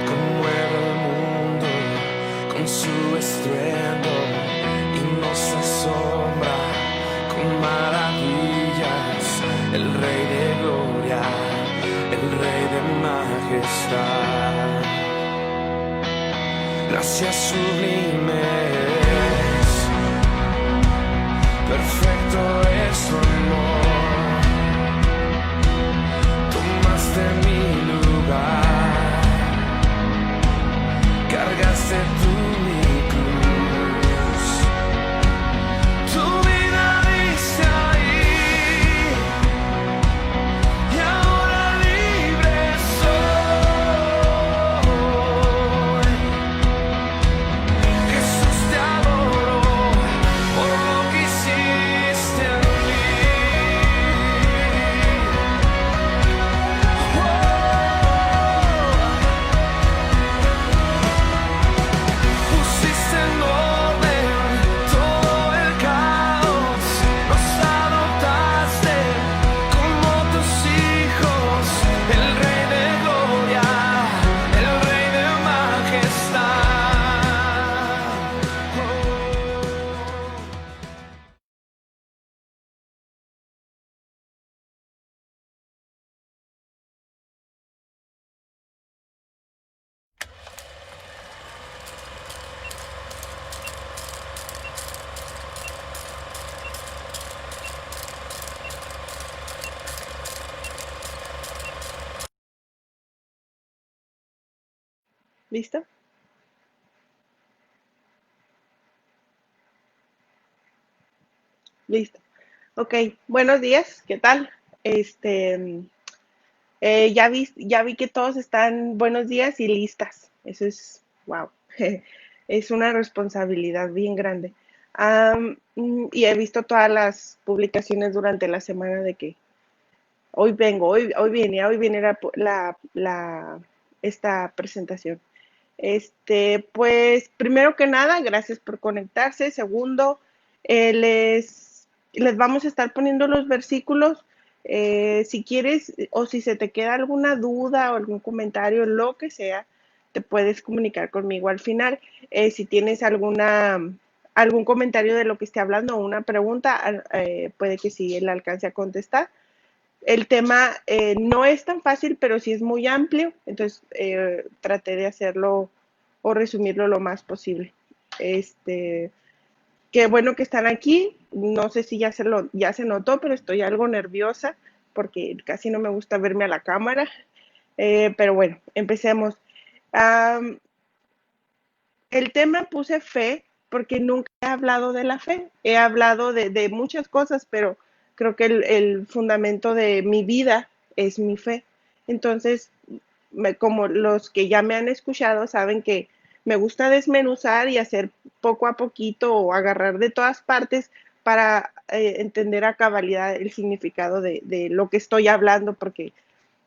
Conmueve el mundo con su estruendo y nos asombra con maravillas. El Rey de gloria, el Rey de majestad. Gracias sublimes, perfecto es tu amor. Tomaste mi lugar, cargaste tú mi cruz. Tu vida diste ahí y ahora libre soy. Jesús te adoro por lo que hiciste en mí. Pusiste en orden todo el caos, nos adoptaste como tus hijos, el Rey de gloria, el Rey de majestad. ¿Listo? Listo. Ok, buenos días, ¿qué tal? Este, ya vi que todos están buenos días y listas. Eso es, wow, es una responsabilidad bien grande. Y he visto todas las publicaciones durante la semana de que hoy vengo, hoy viene esta presentación. Pues primero que nada, gracias por conectarse. Segundo, les vamos a estar poniendo los versículos. Si quieres o si se te queda alguna duda o algún comentario, lo que sea, te puedes comunicar conmigo al final. Si tienes algún comentario de lo que esté hablando o una pregunta, puede que sí él alcance a contestar. El tema no es tan fácil, pero sí es muy amplio, entonces traté de hacerlo o resumirlo lo más posible. Qué bueno que están aquí. No sé si ya se notó, pero estoy algo nerviosa porque casi no me gusta verme a la cámara. Pero bueno, empecemos. Um, el tema puse fe porque nunca he hablado de la fe. He hablado de muchas cosas, pero creo que el fundamento de mi vida es mi fe. Entonces, como los que ya me han escuchado saben que me gusta desmenuzar y hacer poco a poquito o agarrar de todas partes para entender a cabalidad el significado de lo que estoy hablando, porque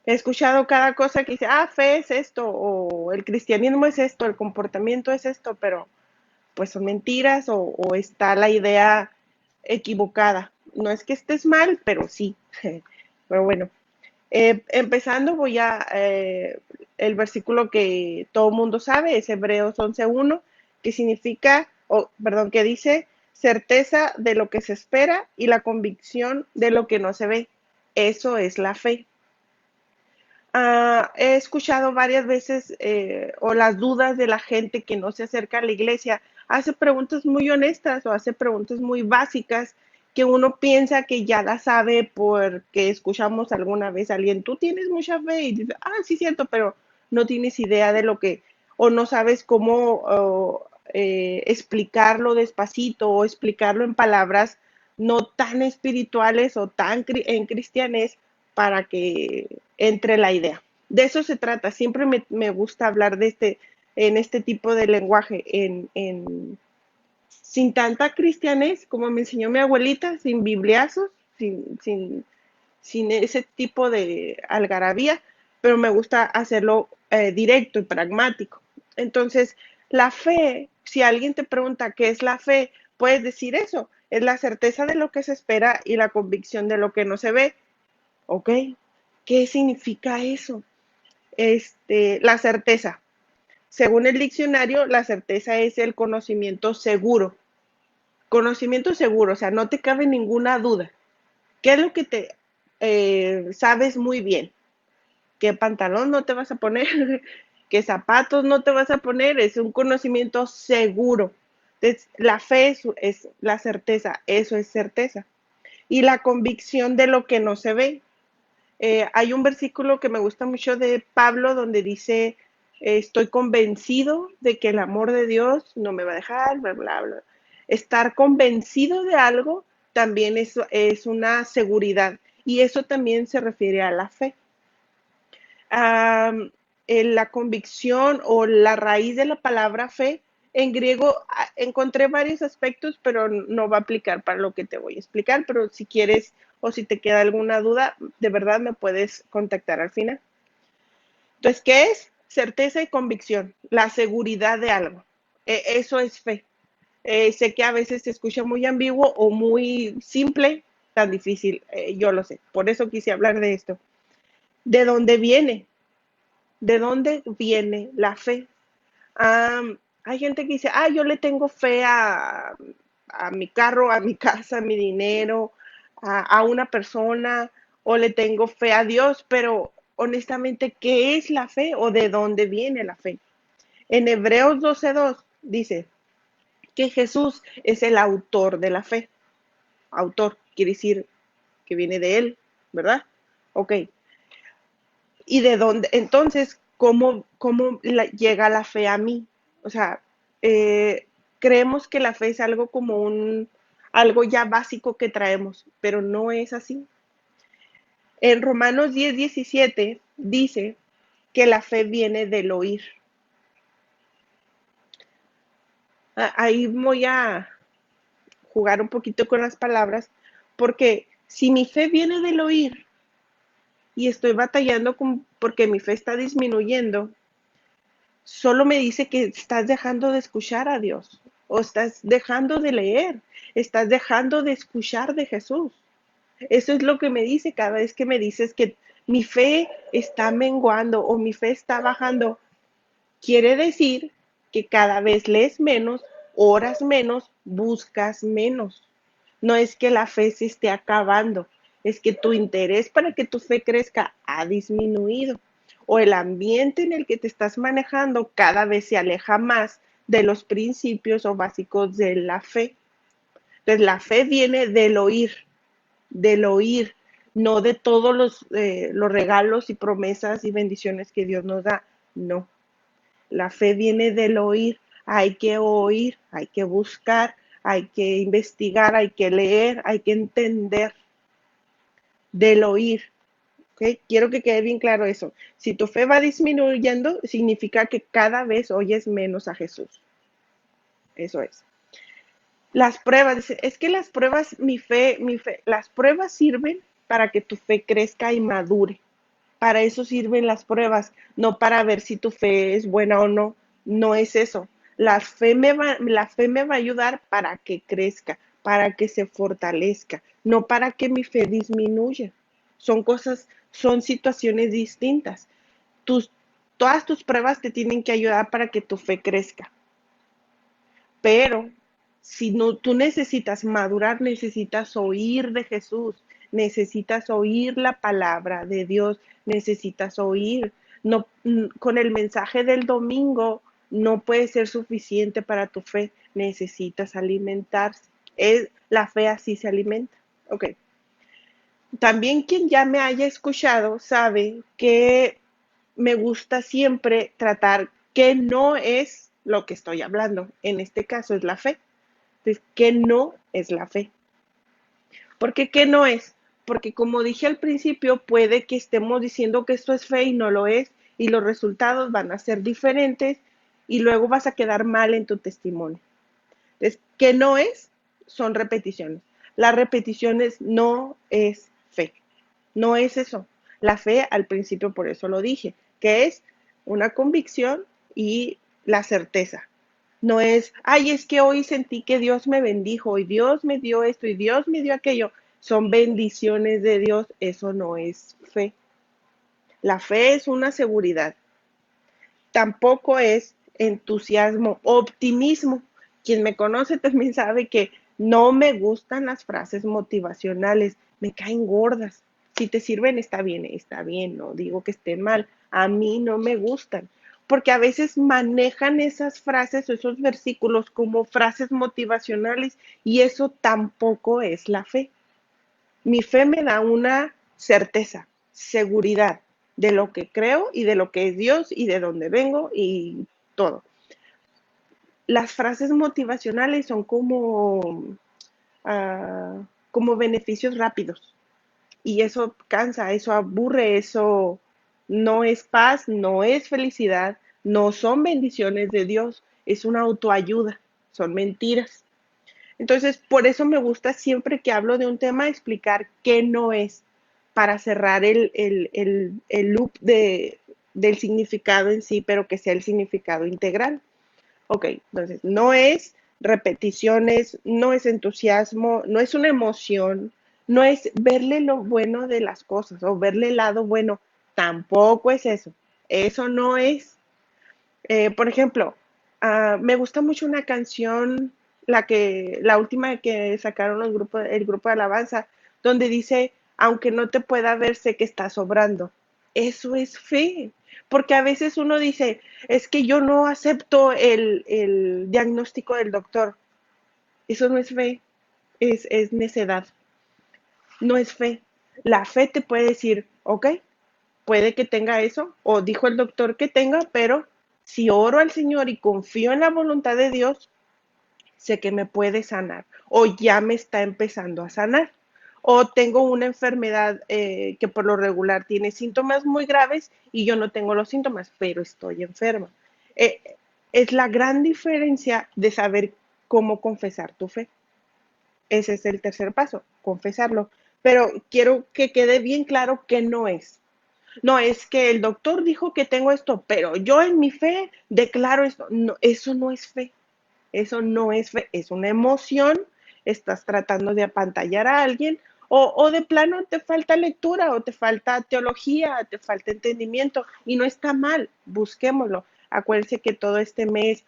he escuchado cada cosa que dice, fe es esto, o el cristianismo es esto, el comportamiento es esto, pero pues son mentiras o está la idea equivocada. No es que estés mal, pero sí. Pero bueno, empezando el versículo que todo mundo sabe, es Hebreos 11:1, que significa, que dice, certeza de lo que se espera y la convicción de lo que no se ve. Eso es la fe. He escuchado varias veces o las dudas de la gente que no se acerca a la iglesia, hace preguntas muy honestas o hace preguntas muy básicas que uno piensa que ya la sabe porque escuchamos alguna vez a alguien, tú tienes mucha fe y dices, sí, cierto, pero no tienes idea de lo que, o no sabes cómo explicarlo despacito o explicarlo en palabras no tan espirituales o tan en cristianés para que entre la idea. De eso se trata. Siempre me gusta hablar en este tipo de lenguaje, sin tanta cristianés, como me enseñó mi abuelita, sin bibliazos, sin ese tipo de algarabía, pero me gusta hacerlo directo y pragmático. Entonces, la fe, si alguien te pregunta qué es la fe, puedes decir eso, es la certeza de lo que se espera y la convicción de lo que no se ve. ¿Ok? ¿Qué significa eso? La certeza. Según el diccionario, la certeza es el conocimiento seguro. Conocimiento seguro, o sea, no te cabe ninguna duda. ¿Qué es lo que te sabes muy bien? ¿Qué pantalón no te vas a poner? ¿Qué zapatos no te vas a poner? Es un conocimiento seguro. Entonces, la fe es la certeza, eso es certeza. Y la convicción de lo que no se ve. Hay un versículo que me gusta mucho de Pablo donde dice, estoy convencido de que el amor de Dios no me va a dejar, bla, bla, bla. Estar convencido de algo también es una seguridad y eso también se refiere a la fe. En la convicción o la raíz de la palabra fe, en griego encontré varios aspectos, pero no va a aplicar para lo que te voy a explicar, pero si quieres o si te queda alguna duda, de verdad me puedes contactar al final. Entonces, ¿qué es? Certeza y convicción, la seguridad de algo. Eso es fe. Sé que a veces se escucha muy ambiguo o muy simple, tan difícil, yo lo sé. Por eso quise hablar de esto. ¿De dónde viene? ¿De dónde viene la fe? Hay gente que dice, yo le tengo fe a mi carro, a mi casa, a mi dinero, a una persona, o le tengo fe a Dios, pero honestamente, ¿qué es la fe o de dónde viene la fe? En Hebreos 12:2 dice que Jesús es el autor de la fe. Autor quiere decir que viene de él, ¿verdad? Ok. ¿Y de dónde? Entonces, ¿cómo llega la fe a mí? O sea, creemos que la fe es algo como algo ya básico que traemos, pero no es así. En Romanos 10:17 dice que la fe viene del oír. Ahí voy a jugar un poquito con las palabras, porque si mi fe viene del oír y estoy batallando porque mi fe está disminuyendo, solo me dice que estás dejando de escuchar a Dios o estás dejando de leer, estás dejando de escuchar de Jesús. Eso es lo que me dice cada vez que me dices que mi fe está menguando o mi fe está bajando. Quiere decir que cada vez lees menos, oras menos, buscas menos. No es que la fe se esté acabando, es que tu interés para que tu fe crezca ha disminuido o el ambiente en el que te estás manejando cada vez se aleja más de los principios o básicos de la fe. Entonces la fe viene del oír, no de todos los regalos y promesas y bendiciones que Dios nos da, no. La fe viene del oír, hay que buscar, hay que investigar, hay que leer, hay que entender del oír. ¿Okay? Quiero que quede bien claro eso. Si tu fe va disminuyendo, significa que cada vez oyes menos a Jesús. Eso es. Las pruebas, es que las pruebas, las pruebas sirven para que tu fe crezca y madure. Para eso sirven las pruebas, no para ver si tu fe es buena o no. No es eso. La fe me va a ayudar para que crezca, para que se fortalezca, no para que mi fe disminuya. Son situaciones distintas. Tus, todas tus pruebas te tienen que ayudar para que tu fe crezca. Pero si no, tú necesitas madurar, necesitas oír de Jesús, necesitas oír la palabra de Dios, necesitas oír. No, con el mensaje del domingo no puede ser suficiente para tu fe, necesitas alimentarse. La fe así se alimenta. Ok. También quien ya me haya escuchado sabe que me gusta siempre tratar que no es lo que estoy hablando. En este caso es la fe. Entonces, ¿qué no es la fe? ¿Por qué no es? Porque como dije al principio, puede que estemos diciendo que esto es fe y no lo es, y los resultados van a ser diferentes y luego vas a quedar mal en tu testimonio. Entonces, ¿qué no es? Son repeticiones. Las repeticiones no es fe. No es eso. La fe al principio, por eso lo dije, que es una convicción y la certeza. No es, es que hoy sentí que Dios me bendijo y Dios me dio esto y Dios me dio aquello. son bendiciones de Dios, eso no es fe. La fe es una seguridad. Tampoco es entusiasmo, optimismo. Quien me conoce también sabe que no me gustan las frases motivacionales, me caen gordas. Si te sirven, está bien, no digo que estén mal. A mí no me gustan, porque a veces manejan esas frases o esos versículos como frases motivacionales y eso tampoco es la fe. Mi fe me da una certeza, seguridad de lo que creo y de lo que es Dios y de dónde vengo y todo. Las frases motivacionales son como beneficios rápidos y eso cansa, eso aburre, eso no es paz, no es felicidad, no son bendiciones de Dios, es una autoayuda, son mentiras. Entonces, por eso me gusta siempre que hablo de un tema explicar qué no es, para cerrar el loop del significado en sí, pero que sea el significado integral. Ok, entonces, no es repeticiones, no es entusiasmo, no es una emoción, no es verle lo bueno de las cosas o verle el lado bueno, tampoco es eso. Eso no es. Por ejemplo, me gusta mucho una canción, la última que sacaron el grupo de alabanza, donde dice, aunque no te pueda ver, sé que estás obrando. Eso es fe, porque a veces uno dice, es que yo no acepto el diagnóstico del doctor. Eso no es fe, es necedad, no es fe. La fe te puede decir, ok, puede que tenga eso, o dijo el doctor que tenga, pero si oro al Señor y confío en la voluntad de Dios, sé que me puede sanar, o ya me está empezando a sanar, o tengo una enfermedad que por lo regular tiene síntomas muy graves y yo no tengo los síntomas, pero estoy enferma. Eh, es la gran diferencia de saber cómo confesar tu fe. Ese es el tercer paso, confesarlo. Pero quiero que quede bien claro que no es. No, es que el doctor dijo que tengo esto, pero yo en mi fe declaro esto. No, eso no es fe. Eso no es fe, es una emoción. Estás tratando de apantallar a alguien o de plano te falta lectura o te falta teología, te falta entendimiento y no está mal, busquémoslo. Acuérdense que todo este mes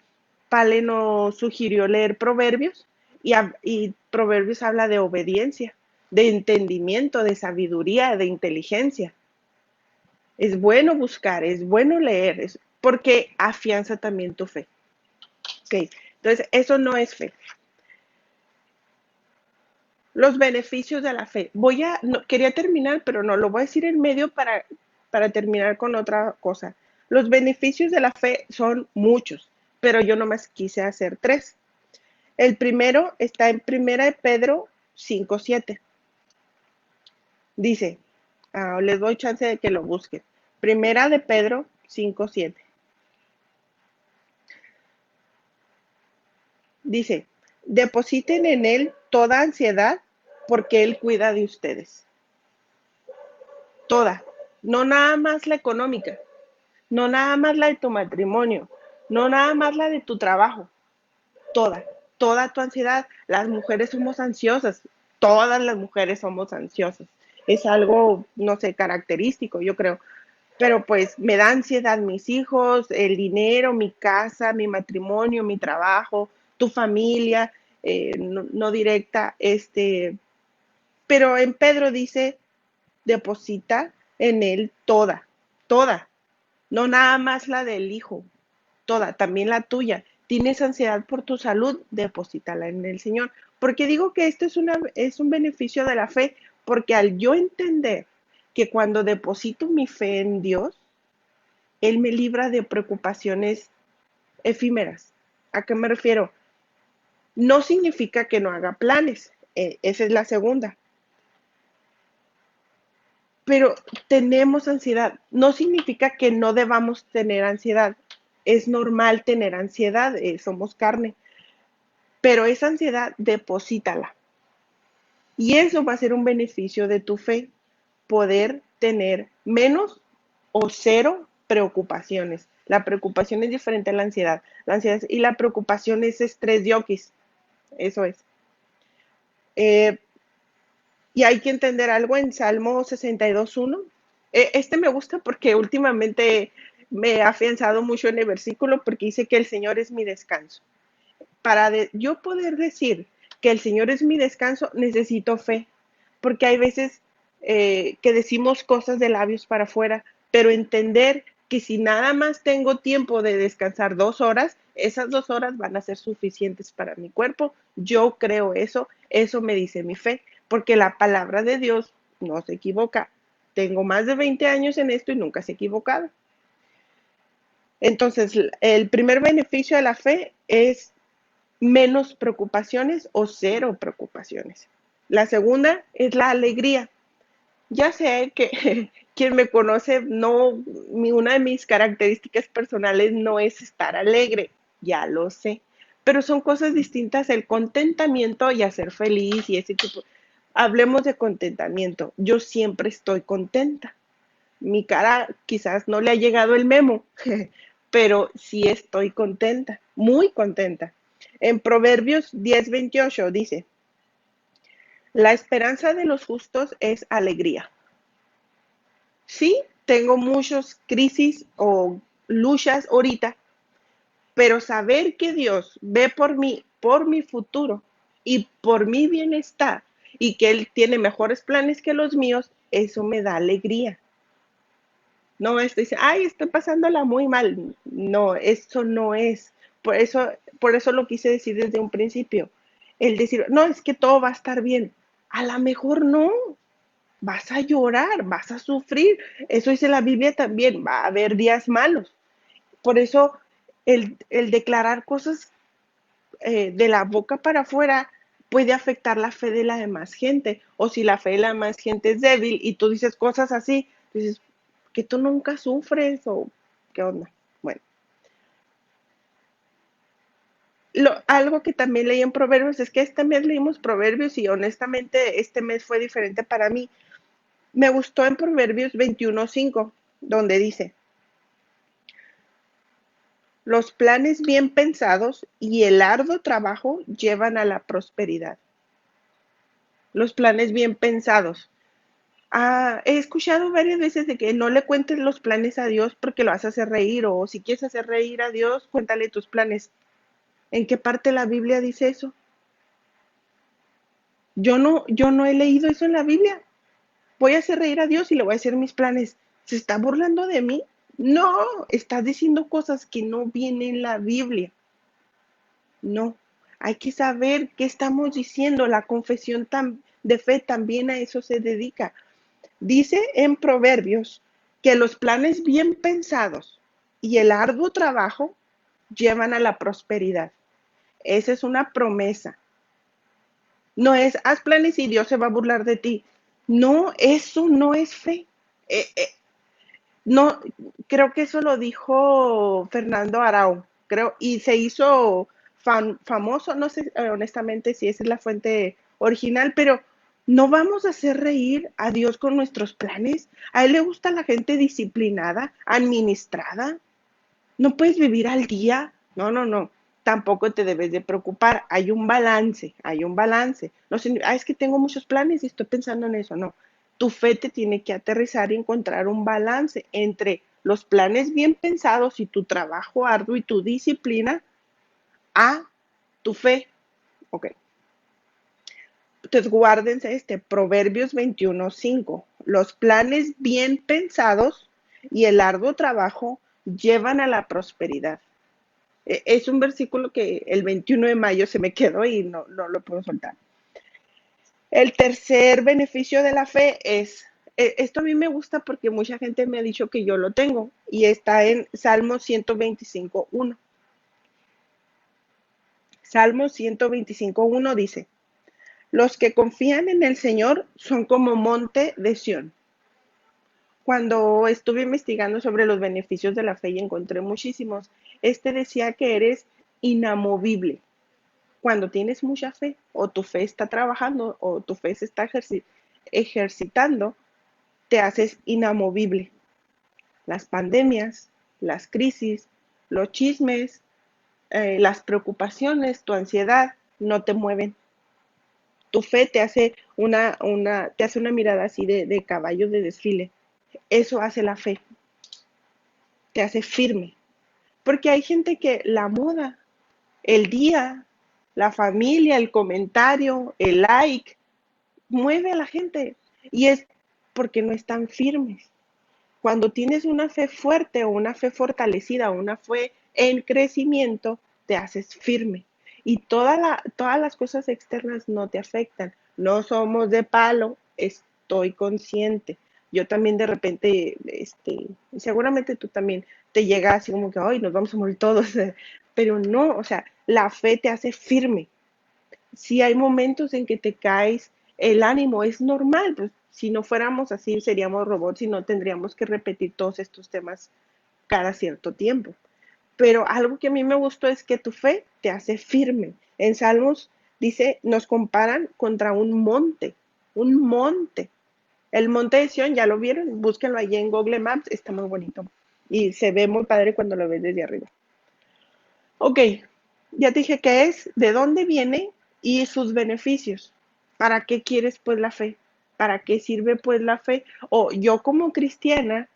Pale nos sugirió leer Proverbios y Proverbios habla de obediencia, de entendimiento, de sabiduría, de inteligencia. Es bueno buscar, es bueno leer, porque afianza también tu fe. Okay. Entonces, eso no es fe. Los beneficios de la fe. Quería terminar, pero no, lo voy a decir en medio para terminar con otra cosa. Los beneficios de la fe son muchos, pero yo nomás quise hacer tres. El primero está en Primera de Pedro 5:7. Dice, les doy chance de que lo busquen. Primera de Pedro 5:7. Dice, depositen en Él toda ansiedad porque Él cuida de ustedes. Toda. No nada más la económica, no nada más la de tu matrimonio, no nada más la de tu trabajo. Toda. Toda tu ansiedad. Las mujeres somos ansiosas. Todas las mujeres somos ansiosas. Es algo, no sé, característico, yo creo. Pero pues me da ansiedad mis hijos, el dinero, mi casa, mi matrimonio, mi trabajo, tu familia, no directa, pero en Pedro dice, deposita en él toda, toda, no nada más la del hijo, toda, también la tuya. Tienes ansiedad por tu salud, deposítala en el Señor. Porque digo que esto es un beneficio de la fe, porque al yo entender que cuando deposito mi fe en Dios, Él me libra de preocupaciones efímeras. ¿A qué me refiero? No significa que no haga planes, esa es la segunda, pero tenemos ansiedad. No significa que no debamos tener ansiedad. Es normal tener ansiedad, somos carne, pero esa ansiedad deposítala. Y eso va a ser un beneficio de tu fe, poder tener menos o cero preocupaciones. La preocupación es diferente a la ansiedad. Y la preocupación es estrés de oquis. Eso es. Eh, Y hay que entender algo en Salmo 62:1. Este me gusta porque últimamente me ha afianzado mucho en el versículo porque dice que el Señor es mi descanso. Yo poder decir que el Señor es mi descanso, necesito fe, porque hay veces que decimos cosas de labios para afuera, pero entender que si nada más tengo tiempo de descansar 2 horas, esas 2 horas van a ser suficientes para mi cuerpo. Yo creo eso me dice mi fe, porque la palabra de Dios no se equivoca. Tengo más de 20 años en esto y nunca se ha equivocado. Entonces, el primer beneficio de la fe es menos preocupaciones o cero preocupaciones. La segunda es la alegría. Ya sé que quien me conoce, no, una de mis características personales no es estar alegre, ya lo sé, pero son cosas distintas el contentamiento y hacer feliz y ese tipo. Hablemos de contentamiento. Yo siempre estoy contenta. Mi cara quizás no le ha llegado el memo, pero sí estoy contenta, muy contenta. En Proverbios 10:28 dice, la esperanza de los justos es alegría. Sí, tengo muchas crisis o luchas ahorita, pero saber que Dios ve por mi futuro y por mi bienestar y que Él tiene mejores planes que los míos, eso me da alegría. No estoy diciendo, ay, estoy pasándola muy mal. No, eso no es. Por eso, por eso lo quise decir desde un principio. El decir, no, es que todo va a estar bien. A lo mejor no. Vas a llorar, vas a sufrir. Eso dice la Biblia también. Va a haber días malos. Por eso el declarar cosas de la boca para afuera puede afectar la fe de la demás gente. O si la fe de la demás gente es débil y tú dices cosas así, dices, que tú nunca sufres o qué onda. Bueno, algo que también leí en Proverbios es que este mes leímos Proverbios y honestamente este mes fue diferente para mí. Me gustó en Proverbios 21:5, donde dice, los planes bien pensados y el arduo trabajo llevan a la prosperidad. Los planes bien pensados. He escuchado varias veces de que no le cuentes los planes a Dios porque lo vas a hacer reír o si quieres hacer reír a Dios, cuéntale tus planes. ¿En qué parte de la Biblia dice eso? Yo no he leído eso en la Biblia. Voy a hacer reír a Dios y le voy a decir mis planes. ¿Se está burlando de mí? No, estás diciendo cosas que no vienen en la Biblia. No, hay que saber qué estamos diciendo. La confesión de fe también a eso se dedica. Dice en Proverbios que los planes bien pensados y el arduo trabajo llevan a la prosperidad. Esa es una promesa. No es, haz planes y Dios se va a burlar de ti. No, eso no es fe. Eh, eh, no, creo que eso lo dijo Fernando Arau, creo, y se hizo famoso, no sé honestamente si esa es la fuente original, pero no vamos a hacer reír a Dios con nuestros planes. A Él le gusta la gente disciplinada, administrada. No puedes vivir al día. No, no, no. Tampoco te debes de preocupar. Hay un balance, hay un balance. No sé, es que tengo muchos planes y estoy pensando en eso. No. Tu fe te tiene que aterrizar y encontrar un balance entre los planes bien pensados y tu trabajo arduo y tu disciplina a tu fe. Ok. Entonces, guárdense Proverbios 21:5. Los planes bien pensados y el arduo trabajo llevan a la prosperidad. Es un versículo que el 21 de mayo se me quedó y no lo puedo soltar. El tercer beneficio de la fe es, esto a mí me gusta porque mucha gente me ha dicho que yo lo tengo y está en Salmo 125:1. Salmo 125:1 dice, los que confían en el Señor son como monte de Sión. Cuando estuve investigando sobre los beneficios de la fe y encontré muchísimos, decía que eres inamovible. Cuando tienes mucha fe o tu fe está trabajando o tu fe se está ejercitando, te haces inamovible. Las pandemias, las crisis, los chismes, las preocupaciones, tu ansiedad no te mueven. Tu fe te hace te hace una mirada así de caballo de desfile. Eso hace la fe, te hace firme. Porque hay gente que la moda, el día, la familia, el comentario, el like, mueve a la gente. Y es porque no están firmes. Cuando tienes una fe fuerte o una fe fortalecida o una fe en crecimiento, te haces firme. Y todas las cosas externas no te afectan. No somos de palo, estoy consciente. Yo también de repente, seguramente tú también te llega así como que, ay, nos vamos a morir todos. Pero no, o sea, la fe te hace firme. Si hay momentos en que te caes, el ánimo es normal, pues si no fuéramos así seríamos robots y no tendríamos que repetir todos estos temas cada cierto tiempo. Pero algo que a mí me gustó es que tu fe te hace firme. En Salmos dice, nos comparan contra un monte, un monte. El monte de Sion, ya lo vieron, búsquenlo allí en Google Maps, está muy bonito. Y se ve muy padre cuando lo ves desde arriba. Ok, ya te dije qué es, de dónde viene y sus beneficios. ¿Para qué quieres pues la fe? ¿Para qué sirve pues la fe? O yo como cristiana,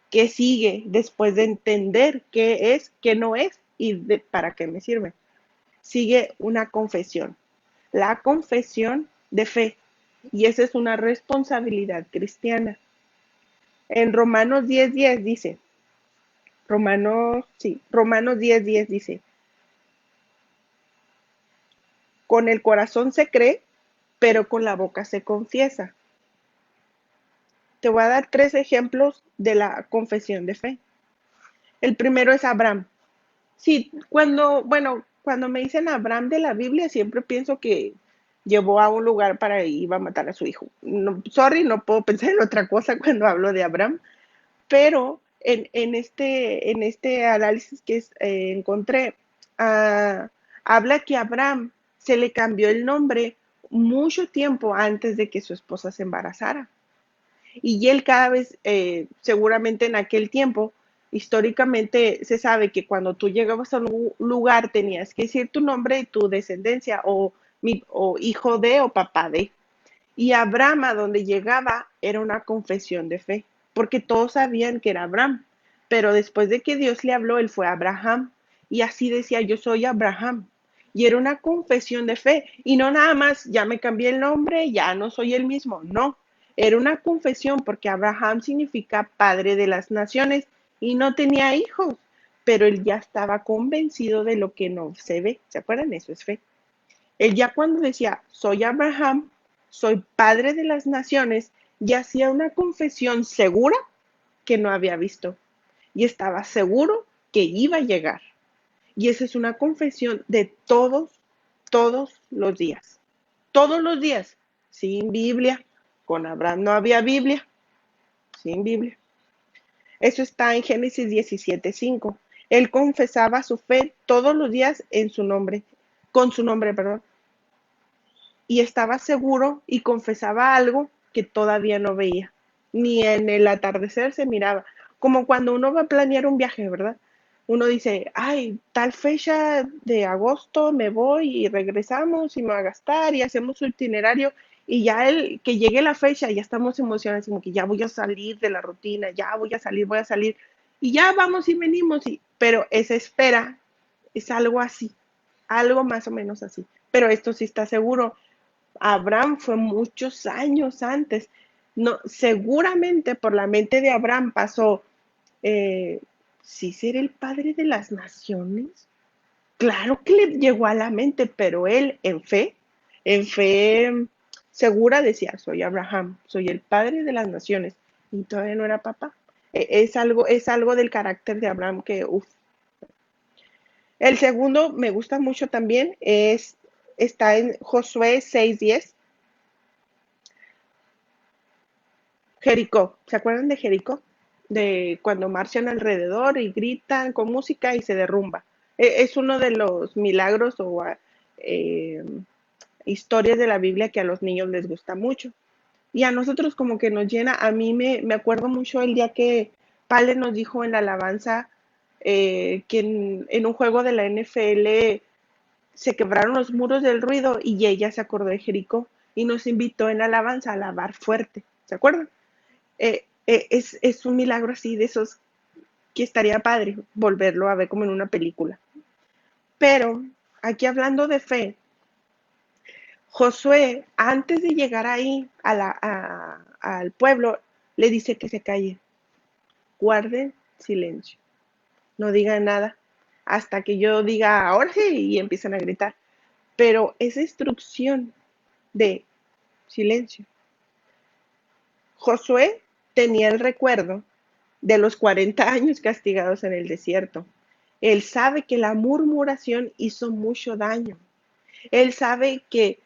¿qué sigue después de entender qué es, qué no es y para qué me sirve? Sigue una confesión, la confesión de fe. Y esa es una responsabilidad cristiana. En Romanos 10:10 dice, Romanos 10:10 dice, con el corazón se cree, pero con la boca se confiesa. Te voy a dar 3 ejemplos de la confesión de fe. El primero es Abraham. Sí, cuando me dicen Abraham de la Biblia, siempre pienso que llevó a un lugar para ir a matar a su hijo. No, sorry, no puedo pensar en otra cosa cuando hablo de Abraham, pero en este análisis que encontré, ah, habla que a Abraham se le cambió el nombre mucho tiempo antes de que su esposa se embarazara. Y él cada vez, seguramente en aquel tiempo, históricamente se sabe que cuando tú llegabas a un lugar tenías que decir tu nombre y tu descendencia, o hijo de o papá de. Y Abraham, a donde llegaba, era una confesión de fe, porque todos sabían que era Abraham. Pero después de que Dios le habló, él fue Abraham. Y así decía, yo soy Abraham. Y era una confesión de fe. Y no nada más, ya me cambié el nombre, ya no soy el mismo. No, era una confesión porque Abraham significa padre de las naciones y no tenía hijos. Pero él ya estaba convencido de lo que no se ve. ¿Se acuerdan? Eso es fe. Él ya cuando decía, soy Abraham, soy padre de las naciones, ya hacía una confesión segura que no había visto. Y estaba seguro que iba a llegar. Y esa es una confesión de todos los días. Todos los días, sin Biblia. Con Abraham no había Biblia, sin Biblia. Eso está en Génesis 17:5. Él confesaba su fe todos los días en su nombre, con su nombre, perdón. Y estaba seguro y confesaba algo que todavía no veía. Ni en el atardecer se miraba. Como cuando uno va a planear un viaje, ¿verdad? Uno dice, ay, tal fecha de agosto me voy y regresamos y me va a gastar y hacemos su itinerario y ya el que llegue la fecha ya estamos emocionados, como que ya voy a salir de la rutina, ya voy a salir y ya vamos y venimos, pero esa espera es algo así, algo más o menos así. Pero esto sí está seguro, Abraham fue muchos años antes. No, seguramente por la mente de Abraham pasó, eh, ¿sí ser el padre de las naciones? Claro que le llegó a la mente, pero él en fe segura decía, soy Abraham, soy el padre de las naciones, y todavía no era papá. Es algo del carácter de Abraham que, uff. El segundo me gusta mucho también, está en Josué 6:10. Jericó, ¿se acuerdan de Jericó? De cuando marchan alrededor y gritan con música y se derrumba. Es uno de los milagros o eh, historias de la Biblia que a los niños les gusta mucho. Y a nosotros como que nos llena, a mí me acuerdo mucho el día que Pale nos dijo en la alabanza, que en un juego de la NFL se quebraron los muros del ruido y ella se acordó de Jericó. y nos invitó en alabanza a alabar fuerte, ¿se acuerdan? Es un milagro así de esos que estaría padre volverlo a ver como en una película. Pero aquí hablando de fe, Josué, antes de llegar ahí al pueblo, le dice que se calle, guarden silencio, no digan nada, hasta que yo diga, ahora sí, y empiezan a gritar. Pero esa instrucción de silencio, Josué tenía el recuerdo de los 40 años castigados en el desierto. Él sabe que la murmuración hizo mucho daño. Él sabe que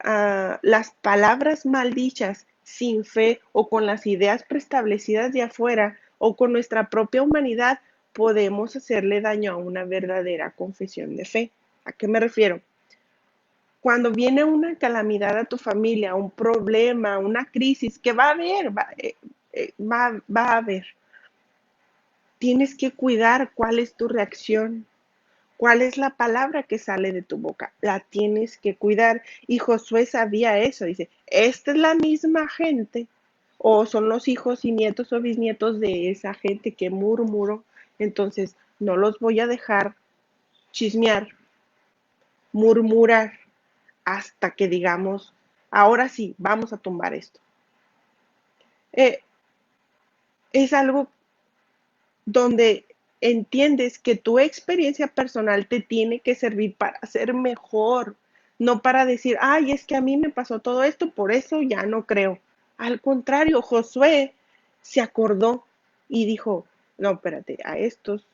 las palabras maldichas sin fe o con las ideas preestablecidas de afuera o con nuestra propia humanidad podemos hacerle daño a una verdadera confesión de fe. ¿A qué me refiero? Cuando viene una calamidad a tu familia, un problema, una crisis, que va a haber, va a haber, tienes que cuidar cuál es tu reacción, cuál es la palabra que sale de tu boca, la tienes que cuidar. Y Josué sabía eso, dice, esta es la misma gente, o son los hijos y nietos o bisnietos de esa gente que murmuró, entonces no los voy a dejar chismear, murmurar, hasta que digamos, ahora sí, vamos a tumbar esto. Eh, es algo donde entiendes que tu experiencia personal te tiene que servir para ser mejor, no para decir, ay, es que a mí me pasó todo esto, por eso ya no creo. Al contrario, Josué se acordó y dijo, no, espérate, a estos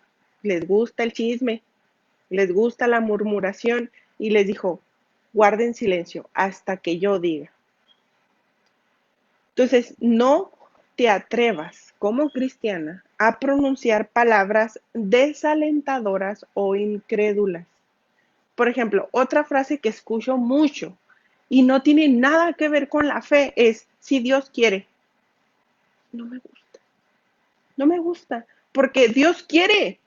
les gusta el chisme, les gusta la murmuración y les dijo, guarden silencio hasta que yo diga. Entonces, no te atrevas como cristiana a pronunciar palabras desalentadoras o incrédulas. Por ejemplo, otra frase que escucho mucho y no tiene nada que ver con la fe es, si Dios quiere. No me gusta, no me gusta, porque Dios quiere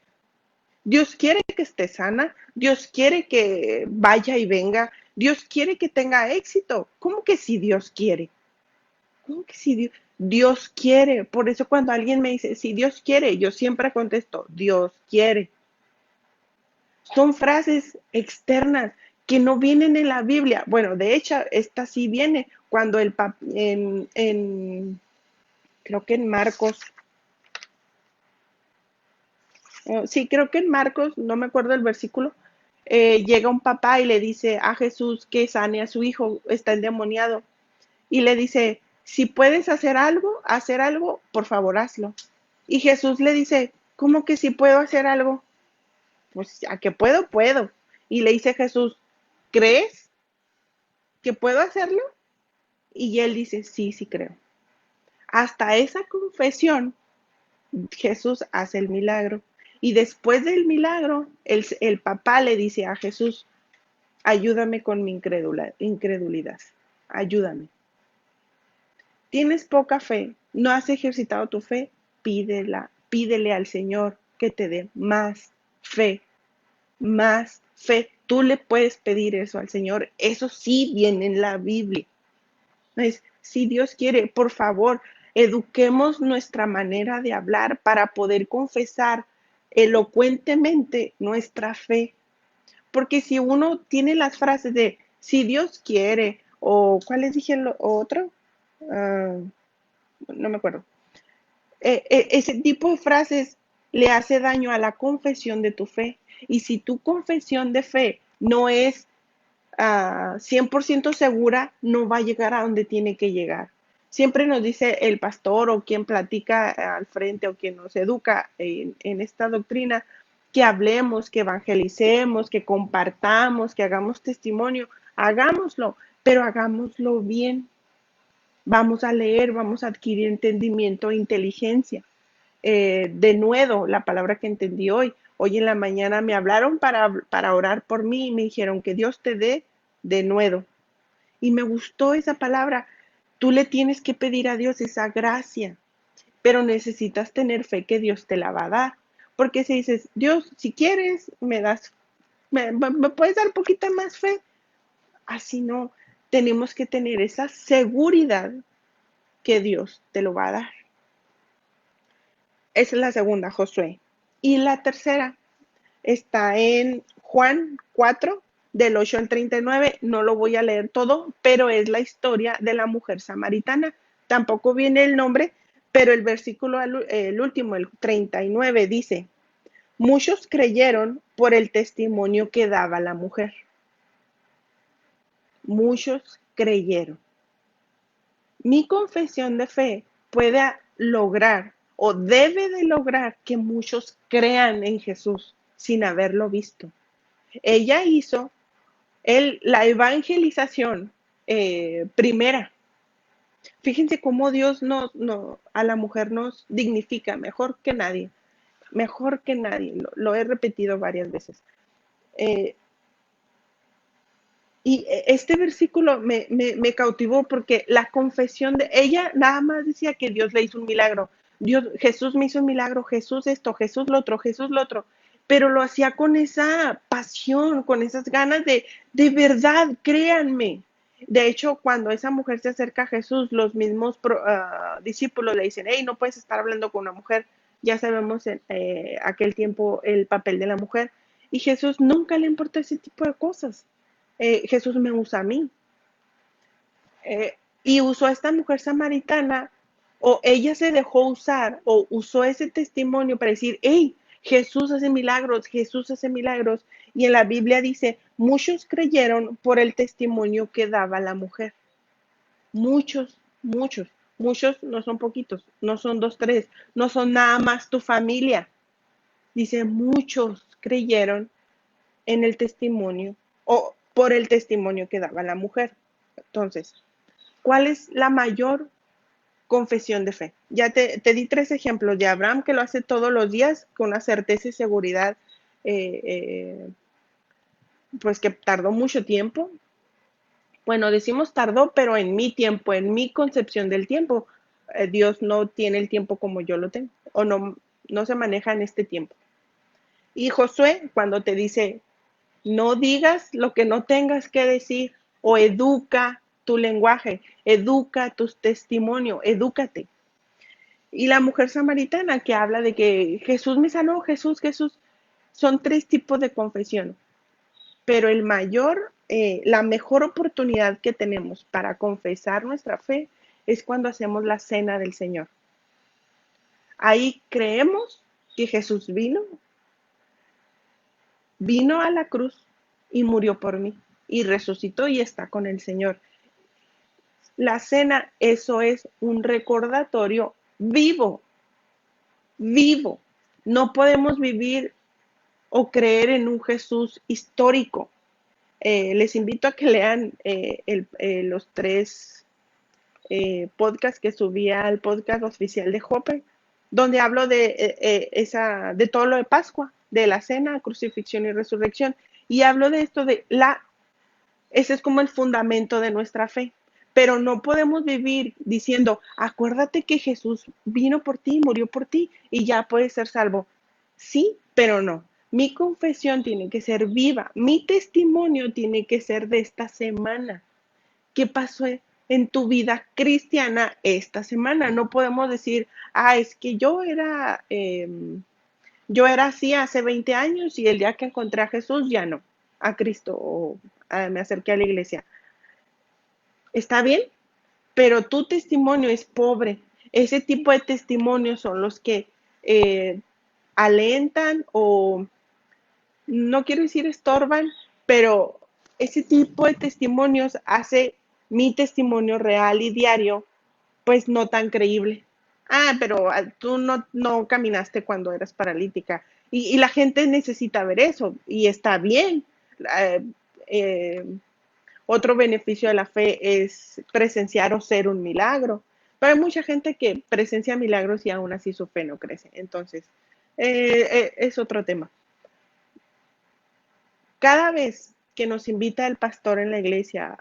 que esté sana, Dios quiere que vaya y venga, Dios quiere que tenga éxito. ¿Cómo que si Dios quiere? ¿Cómo que si Dios quiere? Por eso cuando alguien me dice, si Dios quiere, yo siempre contesto, Dios quiere. Son frases externas que no vienen en la Biblia. Bueno, de hecho, esta sí viene cuando creo que en Marcos, sí, creo que en Marcos, no me acuerdo el versículo, llega un papá y le dice a Jesús que sane a su hijo, está endemoniado, y le dice, si puedes hacer algo, por favor hazlo. Y Jesús le dice, ¿cómo que si puedo hacer algo? Pues a que puedo, puedo. Y le dice Jesús, ¿crees que puedo hacerlo? Y él dice, sí, sí creo. Hasta esa confesión, Jesús hace el milagro. Y después del milagro, el papá le dice a Jesús, ayúdame con mi incredulidad, ayúdame. Tienes poca fe, no has ejercitado tu fe, pídele al Señor que te dé más fe, más fe. Tú le puedes pedir eso al Señor, eso sí viene en la Biblia. Es, si Dios quiere, por favor, eduquemos nuestra manera de hablar para poder confesar elocuentemente nuestra fe. Porque si uno tiene las frases de si Dios quiere, o ¿cuál les dije lo otro? No me acuerdo. Ese tipo de frases le hace daño a la confesión de tu fe. Y si tu confesión de fe no es 100% segura, no va a llegar a donde tiene que llegar. Siempre nos dice el pastor o quien platica al frente o quien nos educa en esta doctrina, que hablemos, que evangelicemos, que compartamos, que hagamos testimonio, hagámoslo, pero hagámoslo bien. Vamos a leer, vamos a adquirir entendimiento e inteligencia. De nuevo, la palabra que entendí hoy. Hoy en la mañana me hablaron para orar por mí y me dijeron que Dios te dé de nuevo. Y me gustó esa palabra. Tú le tienes que pedir a Dios esa gracia, pero necesitas tener fe que Dios te la va a dar. Porque si dices, Dios, si quieres, me puedes dar poquita más fe. Así no. tenemos que tener esa seguridad que Dios te lo va a dar. Esa es la segunda, Josué. Y la tercera está en Juan 4, del 8 al 39. No lo voy a leer todo, pero es la historia de la mujer samaritana. Tampoco viene el nombre, pero el versículo, el último, el 39, dice: muchos creyeron por el testimonio que daba la mujer. Muchos creyeron. Mi confesión de fe puede lograr o debe de lograr que muchos crean en Jesús sin haberlo visto. Ella hizo la evangelización primera. Fíjense cómo Dios a la mujer nos dignifica mejor que nadie, lo he repetido varias veces. Y este versículo me cautivó porque la confesión de ella nada más decía que Dios le hizo un milagro. Jesús me hizo un milagro, Jesús esto, Jesús lo otro, Jesús lo otro. Pero lo hacía con esa pasión, con esas ganas de verdad, créanme. De hecho, cuando esa mujer se acerca a Jesús, los mismos discípulos le dicen: hey, no puedes estar hablando con una mujer. Ya sabemos en aquel tiempo el papel de la mujer. Y Jesús nunca le importa ese tipo de cosas. Jesús me usa a mí. Y usó a esta mujer samaritana, o ella se dejó usar, o usó ese testimonio para decir: hey, Jesús hace milagros, Jesús hace milagros. Y en la Biblia dice: muchos creyeron por el testimonio que daba la mujer. Muchos, muchos, muchos no son poquitos, no son dos, tres, no son nada más tu familia. Dice: muchos creyeron en el testimonio o por el testimonio que daba la mujer. Entonces, ¿cuál es la mayor confesión de fe? Ya te di 3 ejemplos de Abraham, que lo hace todos los días con una certeza y seguridad, pues que tardó mucho tiempo. Bueno, decimos tardó, pero en mi tiempo, en mi concepción del tiempo, Dios no tiene el tiempo como yo lo tengo, o no se maneja en este tiempo. Y Josué, cuando te dice: no digas lo que no tengas que decir, o educa tu lenguaje, educa tu testimonio, edúcate. Y la mujer samaritana, que habla de que Jesús me sanó, Jesús, Jesús. Son 3 tipos de confesión, pero la mejor oportunidad que tenemos para confesar nuestra fe es cuando hacemos la cena del Señor. Ahí creemos que Jesús vino a la cruz y murió por mí, y resucitó y está con el Señor. La cena, eso es un recordatorio vivo, vivo. No podemos vivir o creer en un Jesús histórico. Les invito a que lean los 3 podcasts que subí al podcast oficial de Hopper, donde hablo de todo lo de Pascua, de la cena, crucifixión y resurrección. Y hablo de esto, ese es como el fundamento de nuestra fe. Pero no podemos vivir diciendo: acuérdate que Jesús vino por ti, murió por ti y ya puedes ser salvo. Sí, pero no. Mi confesión tiene que ser viva. Mi testimonio tiene que ser de esta semana. ¿Qué pasó en tu vida cristiana esta semana? No podemos decir: es que yo era así hace 20 años y el día que encontré a Jesús ya no, a Cristo, o me acerqué a la iglesia. Está bien, pero tu testimonio es pobre. Ese tipo de testimonios son los que alentan, o no quiero decir estorban, pero ese tipo de testimonios hace mi testimonio real y diario pues no tan creíble. Pero tú no caminaste cuando eras paralítica, y la gente necesita ver eso y está bien. Eh, eh, Otro beneficio de la fe es presenciar o ser un milagro. Pero hay mucha gente que presencia milagros y aún así su fe no crece. Entonces, es otro tema. Cada vez que nos invita el pastor en la iglesia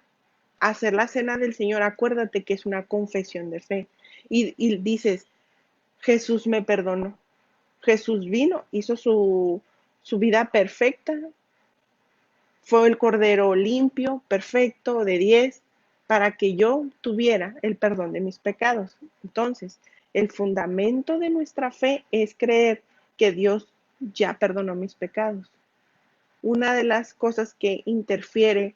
a hacer la cena del Señor, acuérdate que es una confesión de fe. Y dices: Jesús me perdonó. Jesús vino, hizo su vida perfecta. Fue el cordero limpio, perfecto, de 10. para que yo tuviera el perdón de mis pecados. Entonces, el fundamento de nuestra fe es creer que Dios ya perdonó mis pecados. Una de las cosas que interfiere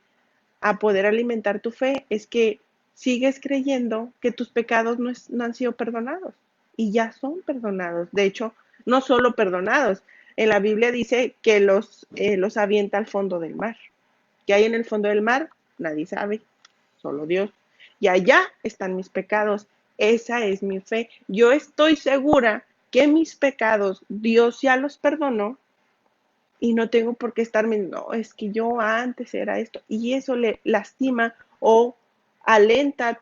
a poder alimentar tu fe es que sigues creyendo que tus pecados no han sido perdonados y ya son perdonados. De hecho, no solo perdonados. En la Biblia dice que los avienta al fondo del mar. ¿Qué hay en el fondo del mar? Nadie sabe, solo Dios. Y allá están mis pecados. Esa es mi fe. Yo estoy segura que mis pecados Dios ya los perdonó y no tengo por qué estarme, no, es que yo antes era esto, y eso le lastima o alenta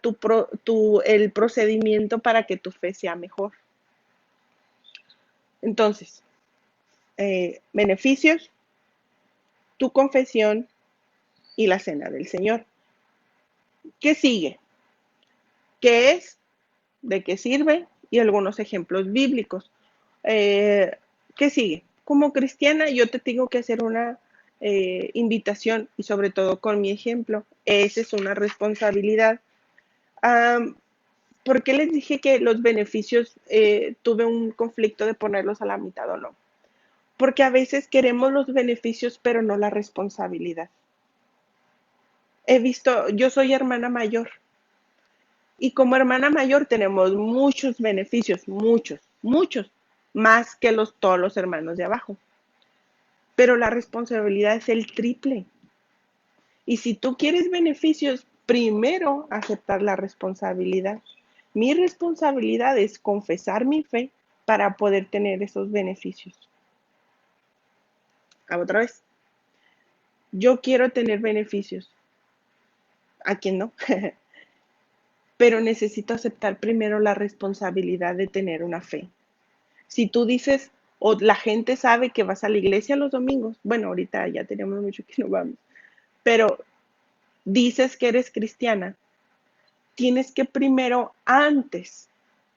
el procedimiento para que tu fe sea mejor. Entonces, beneficios, tu confesión y la cena del Señor. ¿Qué sigue? ¿Qué es? ¿De qué sirve? Y algunos ejemplos bíblicos. ¿Qué sigue? Como cristiana, yo te tengo que hacer una invitación y sobre todo con mi ejemplo. Esa es una responsabilidad. ¿Por qué les dije que los beneficios tuve un conflicto de ponerlos a la mitad o no? Porque a veces queremos los beneficios, pero no la responsabilidad. Yo soy hermana mayor y como hermana mayor tenemos muchos beneficios, muchos, muchos, más que todos los hermanos de abajo. Pero la responsabilidad es el triple. Y si tú quieres beneficios, primero aceptar la responsabilidad. Mi responsabilidad es confesar mi fe para poder tener esos beneficios. Otra vez, yo quiero tener beneficios. ¿A quién no? Pero necesito aceptar primero la responsabilidad de tener una fe. Si tú dices, o la gente sabe que vas a la iglesia los domingos, bueno, ahorita ya tenemos mucho que no vamos, pero dices que eres cristiana, tienes que primero, antes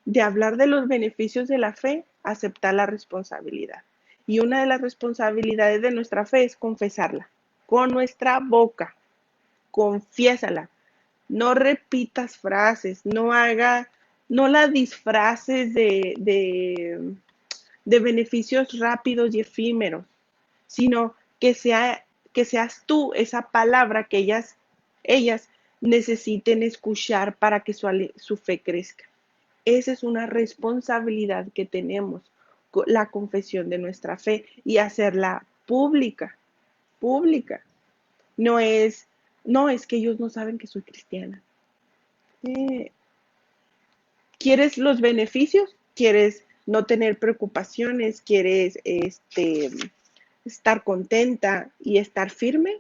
de hablar de los beneficios de la fe, aceptar la responsabilidad. Y una de las responsabilidades de nuestra fe es confesarla con nuestra boca. Confiésala. No repitas frases, no la disfraces de beneficios rápidos y efímeros, sino que seas tú esa palabra que ellas necesiten escuchar para que su fe crezca. Esa es una responsabilidad que tenemos, la confesión de nuestra fe y hacerla pública, pública. No es, no es que ellos no saben que soy cristiana. Eh, ¿Quieres los beneficios? ¿Quieres no tener preocupaciones? ¿Quieres estar contenta y estar firme?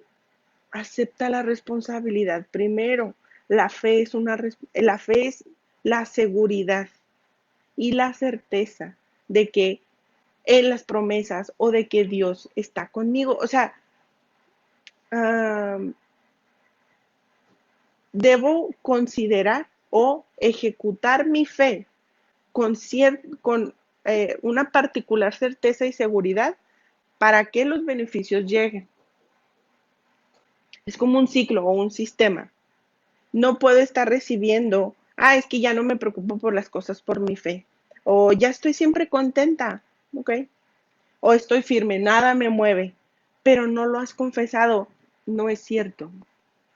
Acepta la responsabilidad primero. La fe es la seguridad y la certeza de que en las promesas o de que Dios está conmigo. O sea, debo considerar o ejecutar mi fe con una particular certeza y seguridad para que los beneficios lleguen. Es como un ciclo o un sistema. No puedo estar recibiendo, es que ya no me preocupo por las cosas por mi fe. O ya estoy siempre contenta, ¿ok? O estoy firme, nada me mueve. Pero no lo has confesado. No es cierto.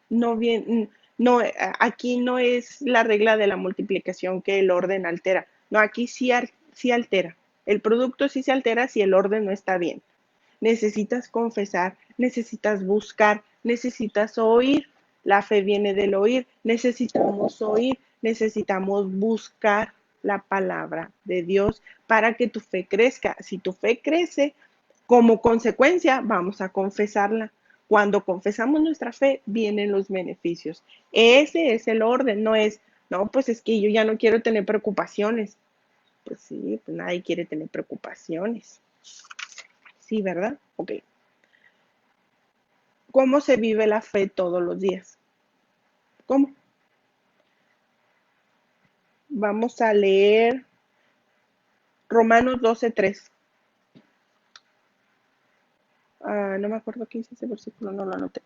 No bien, no, aquí no es la regla de la multiplicación que el orden altera. No, aquí sí altera. El producto sí se altera si el orden no está bien. Necesitas confesar, necesitas buscar, necesitas oír. La fe viene del oír. Necesitamos oír, necesitamos buscar la palabra de Dios para que tu fe crezca. Si tu fe crece, como consecuencia, vamos a confesarla. Cuando confesamos nuestra fe, vienen los beneficios. Ese es el orden, no es, no, pues es que yo ya no quiero tener preocupaciones. Pues sí, pues nadie quiere tener preocupaciones. Sí, ¿verdad? Ok. ¿Cómo se vive la fe todos los días? ¿Cómo? Vamos a leer Romanos 12:3. No me acuerdo qué dice ese versículo, no lo anoté.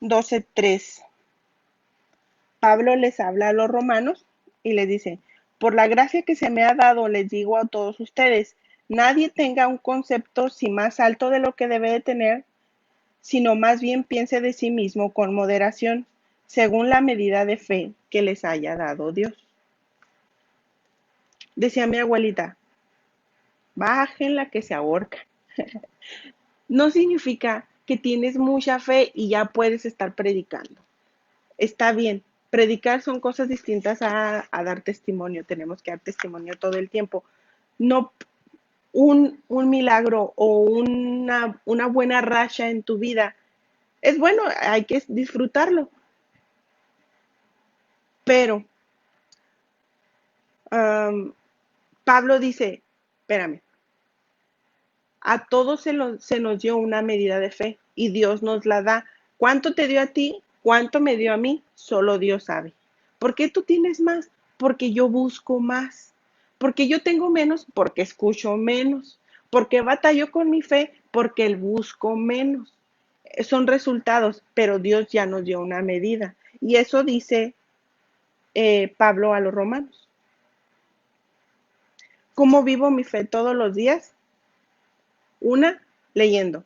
12:3. Pablo les habla a los romanos y les dice, por la gracia que se me ha dado, les digo a todos ustedes, nadie tenga un concepto si más alto de lo que debe de tener, sino más bien piense de sí mismo con moderación, según la medida de fe que les haya dado Dios. Decía mi abuelita, bajen la que se ahorca. No significa que tienes mucha fe y ya puedes estar predicando. Está bien, predicar son cosas distintas a dar testimonio. Tenemos que dar testimonio todo el tiempo. No un milagro o una buena racha en tu vida. Es bueno, hay que disfrutarlo. Pero Pablo dice, espérame, a todos se nos dio una medida de fe y Dios nos la da. ¿Cuánto te dio a ti? ¿Cuánto me dio a mí? Solo Dios sabe. ¿Por qué tú tienes más? Porque yo busco más. Porque yo tengo menos, porque escucho menos. Porque batallo con mi fe, porque el busco menos. Son resultados, pero Dios ya nos dio una medida. Y eso dice Pablo a los romanos. ¿Cómo vivo mi fe todos los días? Una, leyendo.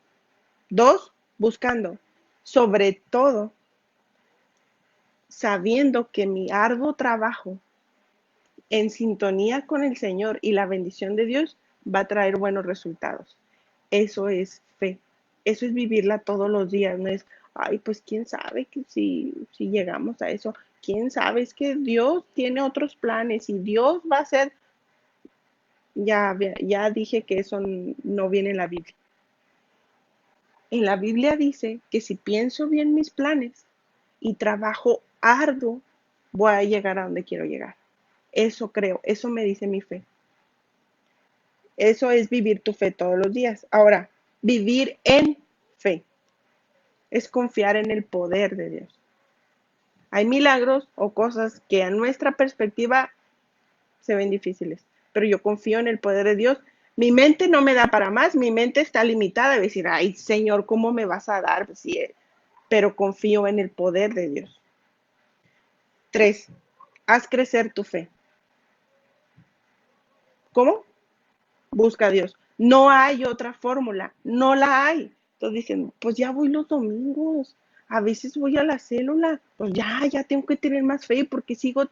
Dos, buscando. Sobre todo, sabiendo que mi arduo trabajo en sintonía con el Señor y la bendición de Dios va a traer buenos resultados. Eso es fe. Eso es vivirla todos los días. No es, ay, pues quién sabe que si llegamos a eso. Quién sabe, es que Dios tiene otros planes y Dios va a hacer. Ya dije que eso no viene en la Biblia. En la Biblia dice que si pienso bien mis planes y trabajo arduo, voy a llegar a donde quiero llegar. Eso creo, eso me dice mi fe. Eso es vivir tu fe todos los días. Ahora, vivir en fe es confiar en el poder de Dios. Hay milagros o cosas que a nuestra perspectiva se ven difíciles, pero yo confío en el poder de Dios. Mi mente no me da para más, mi mente está limitada a decir, ay Señor, ¿cómo me vas a dar? Pues sí, pero confío en el poder de Dios. 3. Haz crecer tu fe. ¿Cómo? Busca a Dios. No hay otra fórmula, no la hay. Entonces dicen, pues ya voy los domingos, a veces voy a la célula, pues ya tengo que tener más fe porque sigo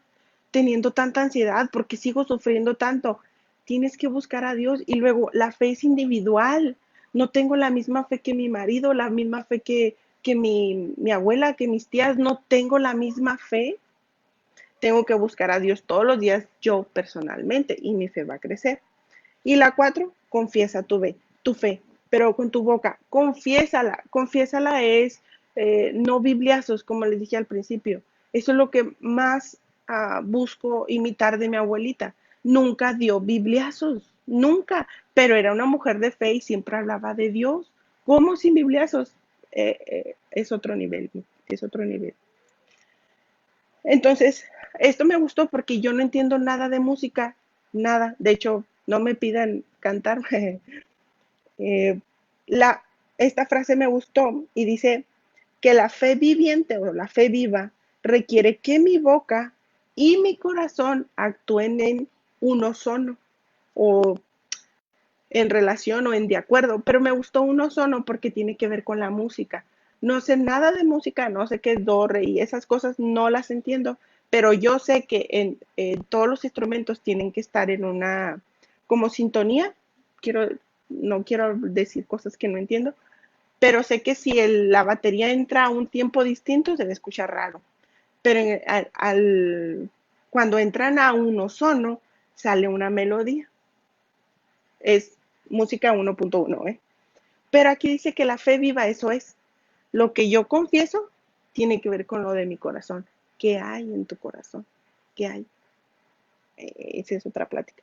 teniendo tanta ansiedad, porque sigo sufriendo tanto. Tienes que buscar a Dios y luego la fe es individual. No tengo la misma fe que mi marido, la misma fe que mi abuela, que mis tías, no tengo la misma fe. Tengo que buscar a Dios todos los días yo personalmente y mi fe va a crecer. Y la 4, confiesa tu fe, pero con tu boca, confiésala es no bibliazos, como les dije al principio. Eso es lo que más busco imitar de mi abuelita. Nunca dio bibliazos, nunca, pero era una mujer de fe y siempre hablaba de Dios. ¿Cómo sin bibliazos? Es otro nivel, es otro nivel. Entonces, esto me gustó porque yo no entiendo nada de música, nada. De hecho, no me pidan cantar. eh, la, esta frase me gustó y dice que la fe viviente o la fe viva requiere que mi boca y mi corazón actúen en unísono o en relación o en de acuerdo, pero me gustó unísono porque tiene que ver con la música. No sé nada de música, no sé qué es do, re y esas cosas no las entiendo, pero yo sé que en todos los instrumentos tienen que estar en una como sintonía. Quiero, no quiero decir cosas que no entiendo, pero sé que si la batería entra a un tiempo distinto se va a escuchar raro. Pero cuando entran a unísono sale una melodía. Es música 1.1, ¿eh? Pero aquí dice que la fe viva, eso es. Lo que yo confieso tiene que ver con lo de mi corazón. ¿Qué hay en tu corazón? ¿Qué hay? Esa es otra plática.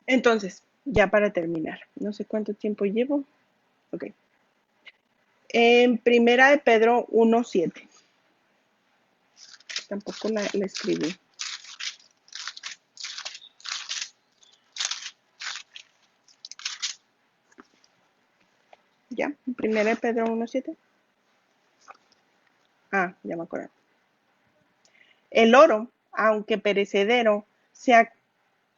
Entonces, ya para terminar, no sé cuánto tiempo llevo. Ok. En primera de Pedro 1:7. Tampoco la escribí. Ya, primera de Pedro 1:7. Ya me acuerdo. El oro, aunque perecedero, se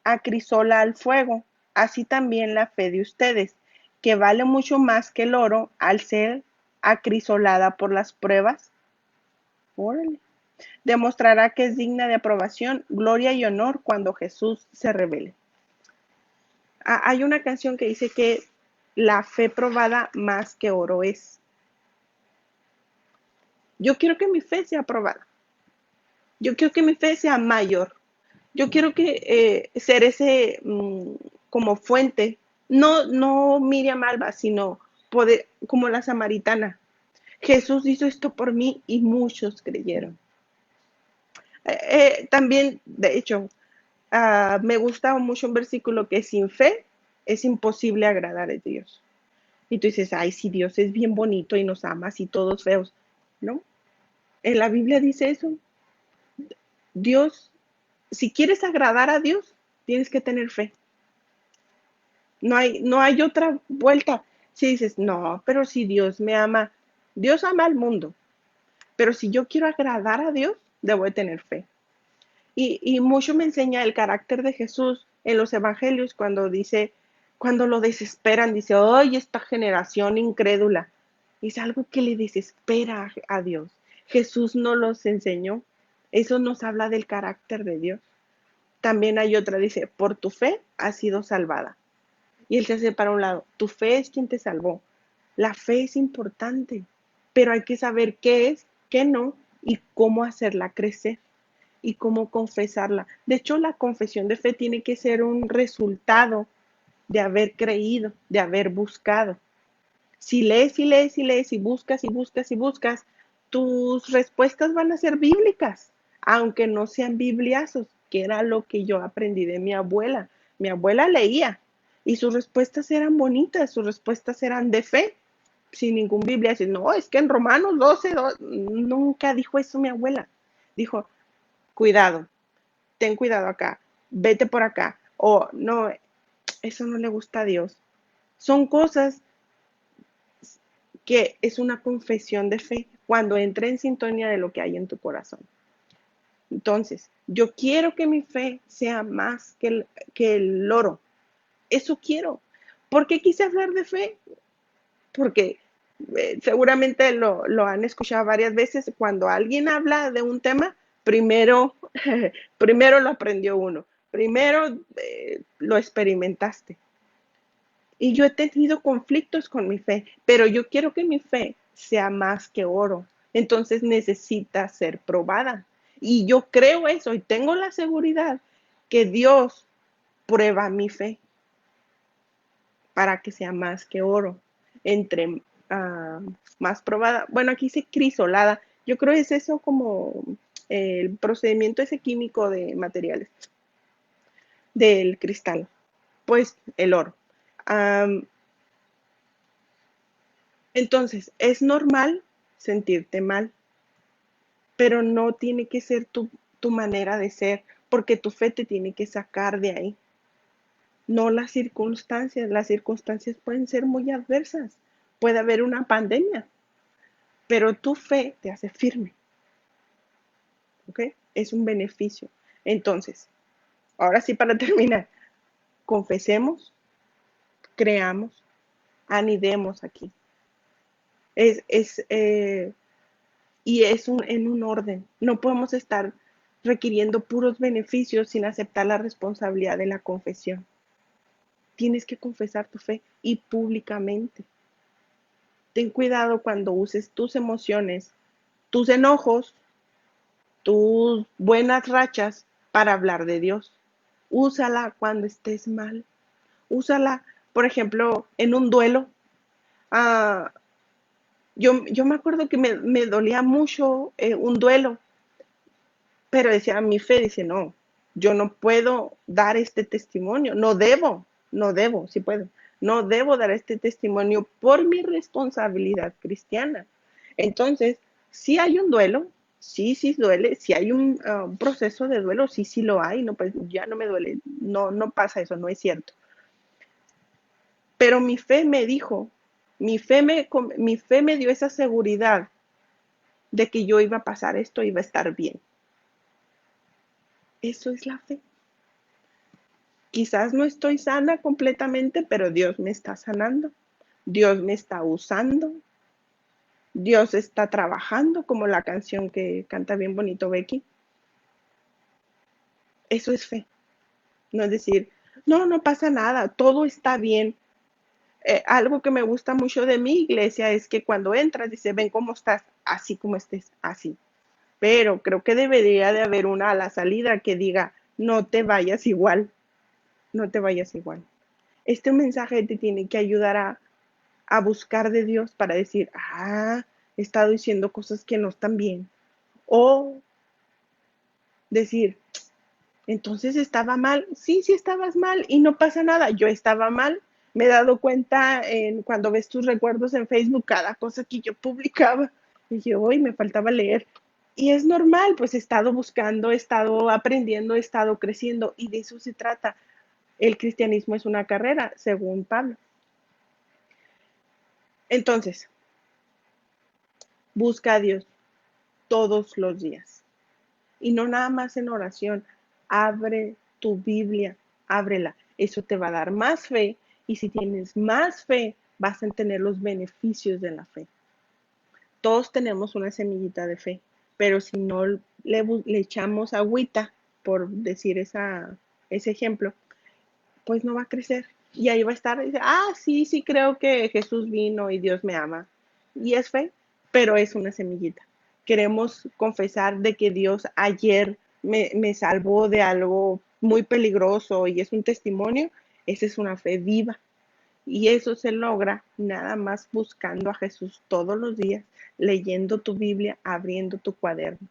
acrisola al fuego, así también la fe de ustedes, que vale mucho más que el oro al ser acrisolada por las pruebas. Órale. Demostrará que es digna de aprobación, gloria y honor cuando Jesús se revele. Hay una canción que dice que la fe probada más que oro es. Yo quiero que mi fe sea probada. Yo quiero que mi fe sea mayor. Yo quiero que ser ese como fuente, no Miriam Alba, sino poder, como la samaritana. Jesús hizo esto por mí y muchos creyeron. También, de hecho, me gusta mucho un versículo que sin fe es imposible agradar a Dios. Y tú dices, ay, si Dios es bien bonito y nos ama, así todos feos. ¿No? En la Biblia dice eso. Dios, si quieres agradar a Dios, tienes que tener fe. No hay otra vuelta. Si dices, no, pero si Dios me ama, Dios ama al mundo. Pero si yo quiero agradar a Dios, debo de tener fe. Y mucho me enseña el carácter de Jesús en los evangelios cuando lo desesperan, dice, ¡ay, esta generación incrédula! Es algo que le desespera a Dios. Jesús no los enseñó. Eso nos habla del carácter de Dios. También hay otra, dice, por tu fe has sido salvada. Y él se hace para un lado. Tu fe es quien te salvó. La fe es importante, pero hay que saber qué es, qué no y cómo hacerla crecer y cómo confesarla. De hecho, la confesión de fe tiene que ser un resultado de haber creído, de haber buscado. Si lees y lees y lees y buscas y buscas y buscas, tus respuestas van a ser bíblicas, aunque no sean bibliazos, que era lo que yo aprendí de mi abuela. Mi abuela leía y sus respuestas eran bonitas, sus respuestas eran de fe, sin ningún biblia. No, es que en Romanos 12, nunca dijo eso mi abuela. Dijo, cuidado, ten cuidado acá, vete por acá. O no, eso no le gusta a Dios. Son cosas que es una confesión de fe cuando entra en sintonía de lo que hay en tu corazón. Entonces, yo quiero que mi fe sea más que el oro. Eso quiero. ¿Por qué quise hablar de fe? Porque seguramente lo han escuchado varias veces. Cuando alguien habla de un tema, primero, primero lo aprendió uno. Primero lo experimentaste. Y yo he tenido conflictos con mi fe, pero yo quiero que mi fe sea más que oro. Entonces necesita ser probada. Y yo creo eso y tengo la seguridad que Dios prueba mi fe para que sea más que oro. Entre más probada, bueno, aquí dice crisolada. Yo creo que es eso como el procedimiento ese químico de materiales del cristal, pues el oro. Entonces, es normal sentirte mal, pero no tiene que ser tu manera de ser, porque tu fe te tiene que sacar de ahí. No las circunstancias pueden ser muy adversas, puede haber una pandemia, pero tu fe te hace firme, ¿ok? Es un beneficio. Entonces, ahora sí para terminar, confesemos, creamos, anidemos aquí. Y es en un orden. No podemos estar requiriendo puros beneficios sin aceptar la responsabilidad de la confesión. Tienes que confesar tu fe y públicamente. Ten cuidado cuando uses tus emociones, tus enojos, tus buenas rachas para hablar de Dios. Úsala cuando estés mal. Úsala, por ejemplo, en un duelo. Ah, yo me acuerdo que me dolía mucho un duelo, pero decía, mi fe dice, no, yo no puedo dar este testimonio, no debo, sí puedo, no debo dar este testimonio por mi responsabilidad cristiana. Entonces, si hay un duelo, sí duele, si hay un proceso de duelo, sí lo hay, no, pues ya no me duele, no pasa eso, no es cierto. Pero mi fe me dijo, mi fe me dio esa seguridad de que yo iba a pasar esto, iba a estar bien. Eso es la fe. Quizás no estoy sana completamente, pero Dios me está sanando. Dios me está usando. Dios está trabajando, como la canción que canta bien bonito Becky. Eso es fe. No es decir, no, no pasa nada, todo está bien. Algo que me gusta mucho de mi iglesia es que cuando entras dice, ven cómo estás, así como estés, así. Pero creo que debería de haber una a la salida que diga, no te vayas igual, no te vayas igual. Este mensaje te tiene que ayudar a buscar de Dios para decir, he estado diciendo cosas que no están bien. O decir, entonces estaba mal. Sí, sí estabas mal y no pasa nada. Yo estaba mal. Me he dado cuenta cuando ves tus recuerdos en Facebook, cada cosa que yo publicaba. Y yo, hoy me faltaba leer. Y es normal, pues he estado buscando, he estado aprendiendo, he estado creciendo y de eso se trata. El cristianismo es una carrera, según Pablo. Entonces, busca a Dios todos los días. Y no nada más en oración. Abre tu Biblia, ábrela. Eso te va a dar más fe y si tienes más fe, vas a tener los beneficios de la fe. Todos tenemos una semillita de fe, pero si no le echamos agüita, por decir ese ejemplo, pues no va a crecer. Y ahí va a estar, y dice, sí, sí creo que Jesús vino y Dios me ama. Y es fe, pero es una semillita. Queremos confesar de que Dios ayer me salvó de algo muy peligroso y es un testimonio. Esa es una fe viva. Y eso se logra nada más buscando a Jesús todos los días, leyendo tu Biblia, abriendo tu cuaderno.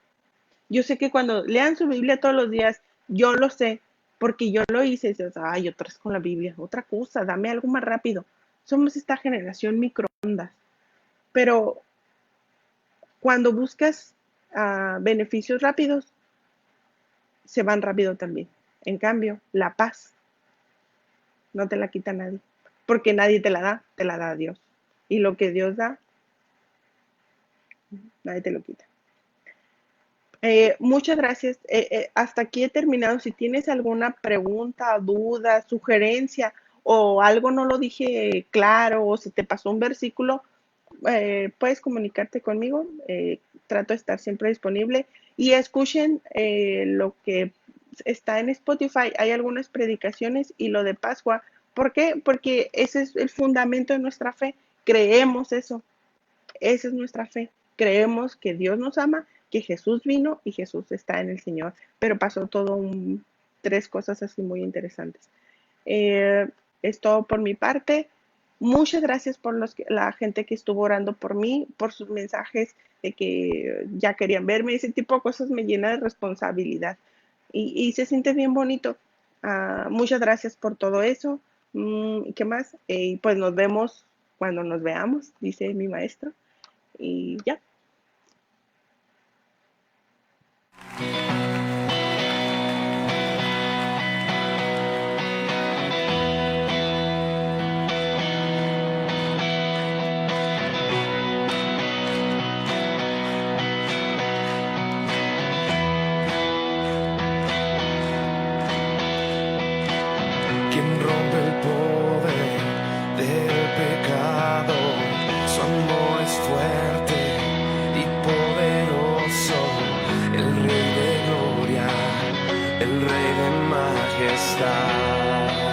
Yo sé que cuando lean su Biblia todos los días, yo lo sé, porque yo lo hice. Dices, otra vez con la Biblia, otra cosa, dame algo más rápido. Somos esta generación microondas. Pero cuando buscas beneficios rápidos, se van rápido también. En cambio, la paz no te la quita nadie, porque nadie te la da Dios. Y lo que Dios da, nadie te lo quita. Muchas gracias. Hasta aquí he terminado. Si tienes alguna pregunta, duda, sugerencia o algo no lo dije claro o se te pasó un versículo, puedes comunicarte conmigo. Trato de estar siempre disponible y escuchen lo que está en Spotify. Hay algunas predicaciones y lo de Pascua. ¿Por qué? Porque ese es el fundamento de nuestra fe. Creemos eso. Esa es nuestra fe. Creemos que Dios nos ama, que Jesús vino y Jesús está en el Señor. Pero pasó tres cosas así muy interesantes. Es todo por mi parte. Muchas gracias por la gente que estuvo orando por mí, por sus mensajes de que ya querían verme. Ese tipo de cosas me llena de responsabilidad y se siente bien bonito. Muchas gracias por todo eso. ¿Qué más? Pues nos vemos cuando nos veamos, dice mi maestro. Y ya. Quien rompe el poder del pecado, su amor es fuerte y poderoso, el Rey de gloria, el Rey de majestad.